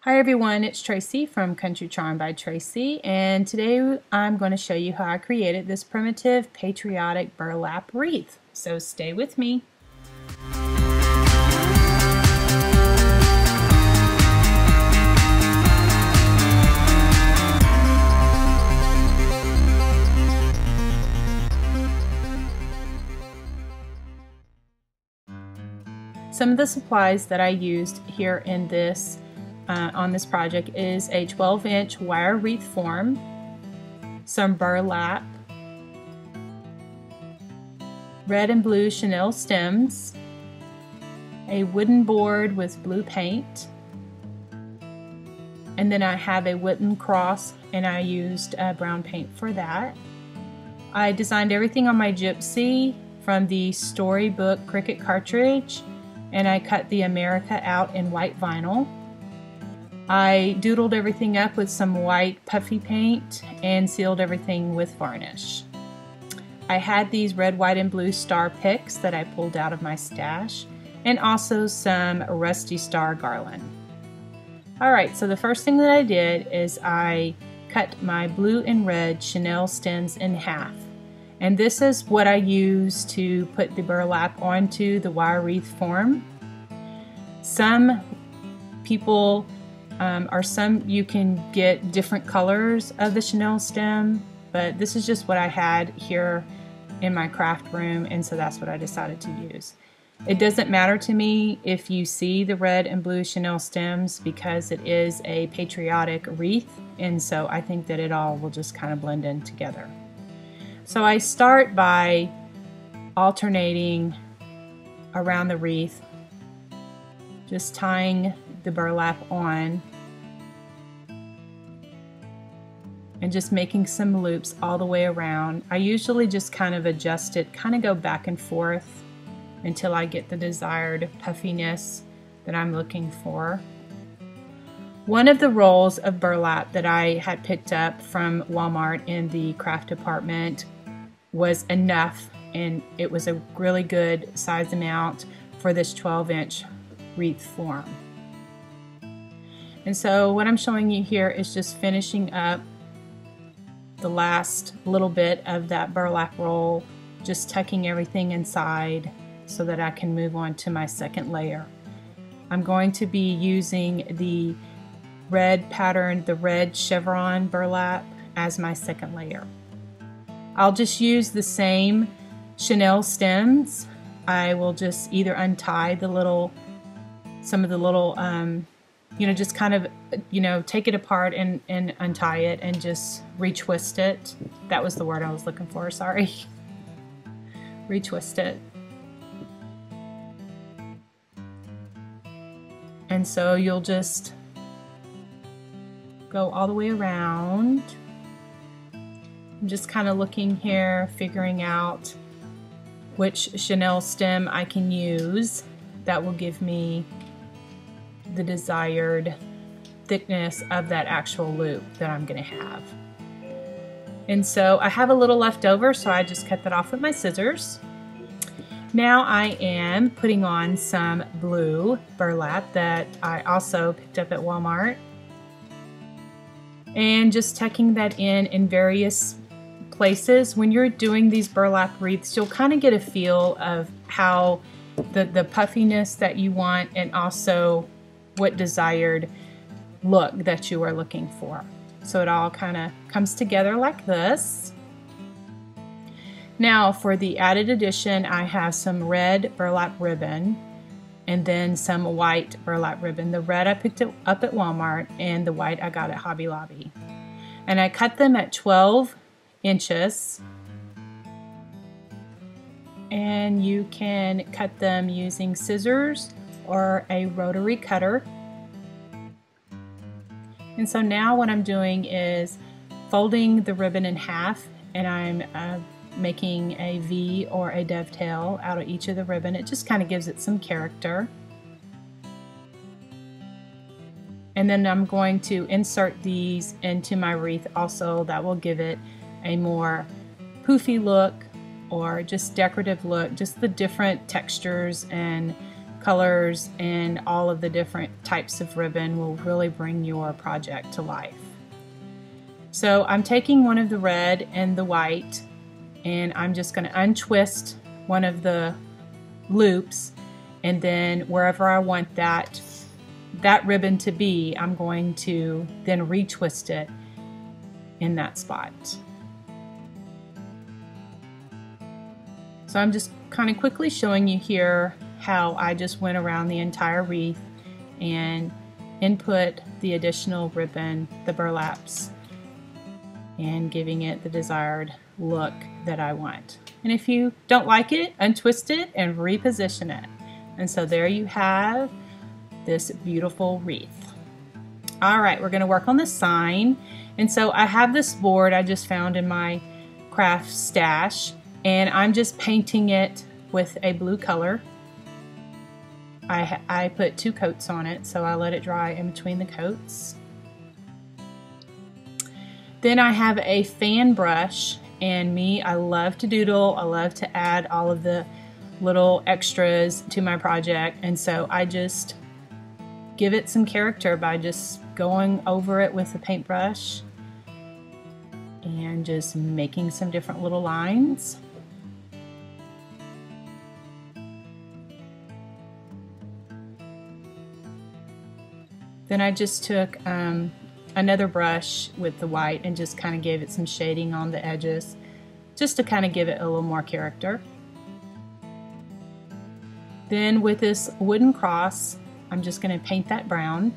Hi everyone, it's Tracy from Country Charm by Tracy, and today I'm going to show you how I created this primitive patriotic burlap wreath. So stay with me. Some of the supplies that I used here in this on this project is a 12-inch wire wreath form, some burlap, red and blue chenille stems, a wooden board with blue paint, and then I have a wooden cross and I used brown paint for that. I designed everything on my Gypsy from the Storybook Cricut cartridge, and I cut the America out in white vinyl. I doodled everything up with some white puffy paint and sealed everything with varnish. I had these red, white, and blue star picks that I pulled out of my stash, and also some rusty star garland. Alright, so the first thing that I did is I cut my blue and red chenille stems in half. And this is what I use to put the burlap onto the wire wreath form. Some people you can get different colors of the chenille stem, but this is just what I had here in my craft room, and so that's what I decided to use. It doesn't matter to me if you see the red and blue chenille stems because it is a patriotic wreath, and so I think that it all will just kind of blend in together. So I start by alternating around the wreath, just tying the burlap on and just making some loops all the way around. I usually just kind of adjust it, kind of go back and forth until I get the desired puffiness that I'm looking for. One of the rolls of burlap that I had picked up from Walmart in the craft department was enough, and it was a really good size amount for this 12-inch wreath form. And so what I'm showing you here is just finishing up the last little bit of that burlap roll, just tucking everything inside so that I can move on to my second layer. I'm going to be using the red pattern, the red chevron burlap, as my second layer. I'll just use the same chenille stems. I will just either untie some of the little just kind of, take it apart and untie it and just retwist it. That was the word I was looking for, sorry. Retwist it. And so you'll just go all the way around. I'm just kind of looking here, figuring out which chenille stem I can use that will give me the desired thickness of that actual loop that I'm going to have. And so I have a little left over, so I just cut that off with my scissors. Now I am putting on some blue burlap that I also picked up at Walmart, and just tucking that in various places. When you're doing these burlap wreaths, you'll kind of get a feel of how the puffiness that you want, and also what desired look that you are looking for. So it all kind of comes together like this. Now for the added addition, I have some red burlap ribbon and then some white burlap ribbon. The red I picked it up at Walmart, and the white I got at Hobby Lobby. And I cut them at 12 inches. And you can cut them using scissors or a rotary cutter. And so now what I'm doing is folding the ribbon in half, and I'm making a V or a dovetail out of each of the ribbon. It just kind of gives it some character. And then I'm going to insert these into my wreath also. That will give it a more poofy look or just decorative look, just the different textures and colors and all of the different types of ribbon will really bring your project to life. So I'm taking one of the red and the white, and I'm just going to untwist one of the loops, and then wherever I want that ribbon to be, I'm going to then retwist it in that spot. So I'm just kind of quickly showing you here how I just went around the entire wreath and input the additional ribbon, the burlaps, and giving it the desired look that I want. And if you don't like it, untwist it and reposition it. And so there you have this beautiful wreath. All right, we're going to work on the sign. And so I have this board I just found in my craft stash, and I'm just painting it with a blue color. I put 2 coats on it, so I let it dry in between the coats. Then I have a fan brush, and I love to doodle. I love to add all of the little extras to my project, and so I just give it some character by just going over it with a paintbrush and just making some different little lines. Then I just took another brush with the white and just kind of gave it some shading on the edges, just to kind of give it a little more character. Then with this wooden cross, I'm just going to paint that brown.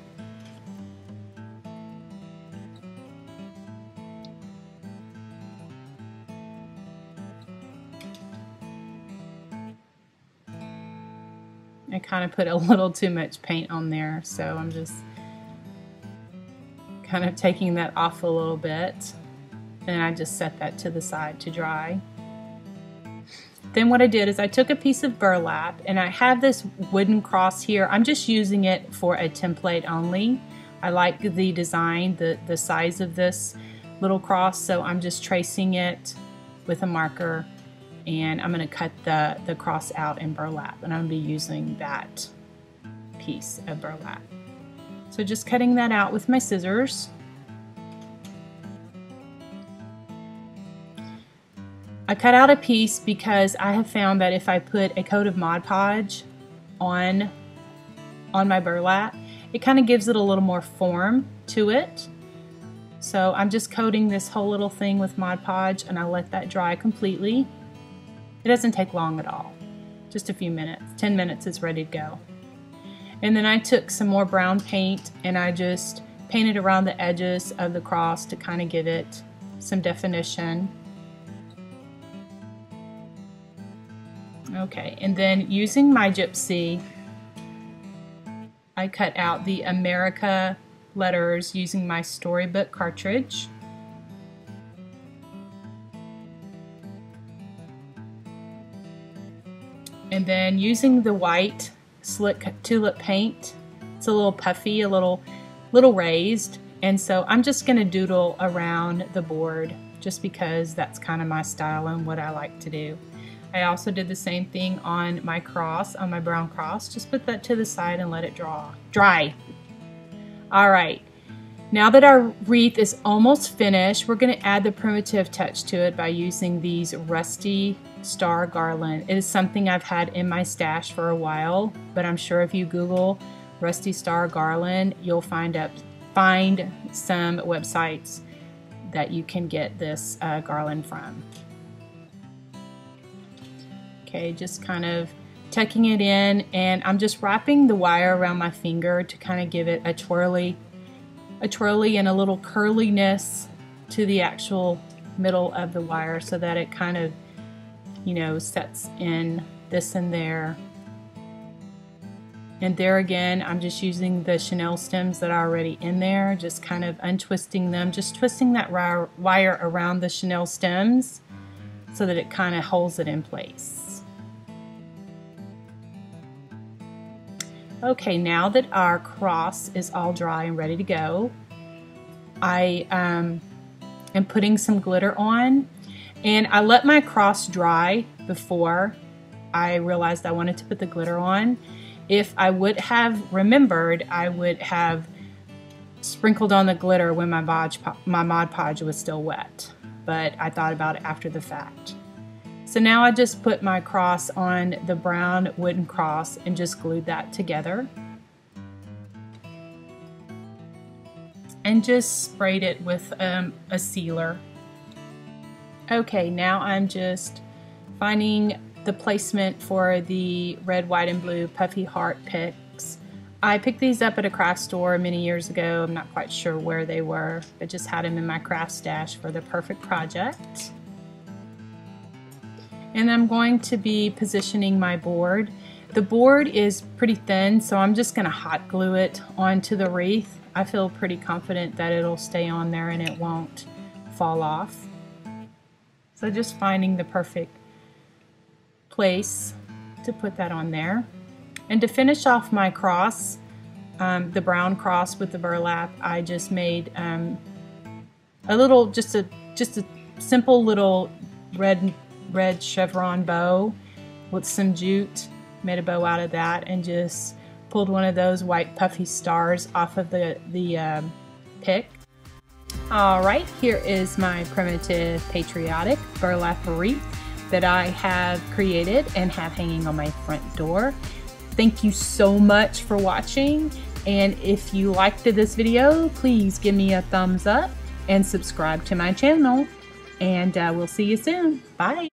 I kind of put a little too much paint on there, so I'm just kind of taking that off a little bit, and I just set that to the side to dry. Then what I did is I took a piece of burlap, and I have this wooden cross here. I'm just using it for a template only. I like the design, the size of this little cross, so I'm just tracing it with a marker, and I'm going to cut the cross out in burlap, and I'm going to be using that piece of burlap. So just cutting that out with my scissors. I cut out a piece because I have found that if I put a coat of Mod Podge on my burlap, it kind of gives it a little more form to it. So I'm just coating this whole little thing with Mod Podge, and I let that dry completely. It doesn't take long at all, just a few minutes. 10 minutes is ready to go. And then I took some more brown paint and I just painted around the edges of the cross to kind of give it some definition. Okay, and then using my gypsy, I cut out the America letters using my storybook cartridge. And then using the white slick tulip paint, it's a little puffy, a little raised, and so I'm just going to doodle around the board just because that's kind of my style and what I like to do. I also did the same thing on my cross, on my brown cross. Just put that to the side and let it dry. All right, now that our wreath is almost finished, we're going to add the primitive touch to it by using these rusty star garland. It is something I've had in my stash for a while, but I'm sure if you Google rusty star garland, you'll find some websites that you can get this garland from. Okay, just kind of tucking it in, and I'm just wrapping the wire around my finger to kind of give it a twirly and a little curliness to the actual middle of the wire so that it kind of, you know, sets in this and there. And there again, I'm just using the chenille stems that are already in there, just kind of untwisting them, just twisting that wire around the chenille stems so that it kind of holds it in place. Okay, now that our cross is all dry and ready to go, I am putting some glitter on. And I let my cross dry before I realized I wanted to put the glitter on. If I would have remembered, I would have sprinkled on the glitter when my Mod Podge was still wet, but I thought about it after the fact. So now I just put my cross on the brown wooden cross and just glued that together. And just sprayed it with a sealer. Okay, now I'm just finding the placement for the red, white, and blue puffy heart picks. I picked these up at a craft store many years ago. I'm not quite sure where they were, but just had them in my craft stash for the perfect project. And I'm going to be positioning my board. The board is pretty thin, so I'm just going to hot glue it onto the wreath. I feel pretty confident that it'll stay on there and it won't fall off. So just finding the perfect place to put that on there. And to finish off my cross, the brown cross with the burlap, I just made just a simple little red chevron bow with some jute. Made a bow out of that and just pulled one of those white puffy stars off of the pick. Alright, here is my primitive Patriotic burlap wreath that I have created and have hanging on my front door. Thank you so much for watching, and if you liked this video, please give me a thumbs up and subscribe to my channel, and we'll see you soon. Bye!